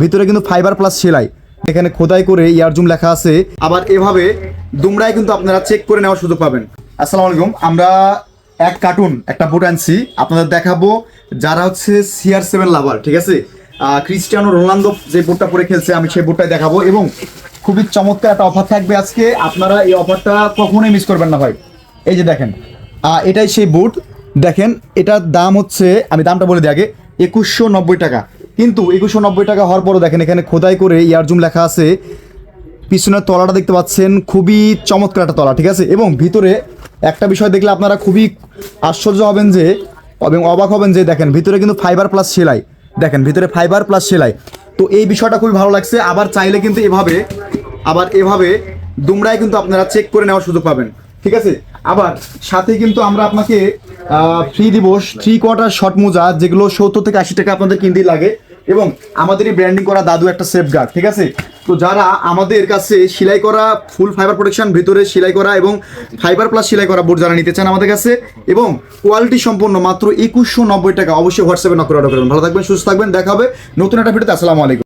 ভিতরে কিন্তু fibre plus সেলাই, এখানে খোদাই করে ইয়ারজুম লেখা আছে। আবার এভাবে দুমড়ায় কিন্তু আপনারা চেক করে নেওয়ার সুযোগ পাবেন। আসসালামু আলাইকুম, আমরা এক কার্টুন একটা বুট আনছি আপনাদের দেখাবো, যারা হচ্ছে CR7 লাভার, ঠিক আছে। ক্রিস্টিয়ানো রোনালদো যে বুটটা পরে খেলছে আমি সেই বুটটাই দেখাবো, এবং খুবই চমৎকার একটা অফার থাকবে আজকে। আপনারা এই অফারটা কখনোই মিস করবেন না ভাই। এই যে দেখেন, এটাই সেই বুট। দেখেন এটার দাম হচ্ছে, আমি দামটা বলে দিই আগে, 2190 টাকা। কিন্তু 2190 টাকা হওয়ার পরও দেখেন এখানে খোদাই করে ইয়ারজুম লেখা আছে। পিছনের তলাটা দেখতে পাচ্ছেন, খুবই চমৎকার একটা তলা, ঠিক আছে। এবং ভিতরে একটা বিষয় দেখলে আপনারা খুবই আশ্চর্য হবেন যে, এবং অবাক হবেন যে দেখেন ভিতরে কিন্তু ফাইবার প্লাস সেলাই, দেখেন ভিতরে ফাইবার প্লাস সেলাই। তো এই বিষয়টা খুবই ভালো লাগছে। আবার চাইলে কিন্তু এভাবে দুমড়ায় কিন্তু আপনারা চেক করে নেওয়ার সুযোগ পাবেন, ঠিক আছে। আবার সাথে কিন্তু আমরা আপনাকে ফ্রি দিব 3/4 শর্ট মোজা, যেগুলো 70 থেকে 80 টাকা আপনাদের কিনতেই লাগে, এবং আমাদেরই ব্র্যান্ডিং করা দাদু একটা সেফ গার্ড, ঠিক আছে। তো যারা আমাদের কাছে সেলাই করা ফুল ফাইবার প্রোটেকশন ভিতরে সেলাই করা এবং ফাইবার প্লাস সেলাই করা বোর্ড যারা নিতে চান আমাদের কাছে, এবং কোয়ালিটি সম্পন্ন মাত্র 2190 টাকা, অবশ্যই হোয়াটসঅ্যাপে নক করে অর্ডার করবেন। ভালো থাকবেন, সুস্থ থাকবেন, দেখা হবে নতুন একটা ভিডিওতে। আসসালামু আলাইকুম।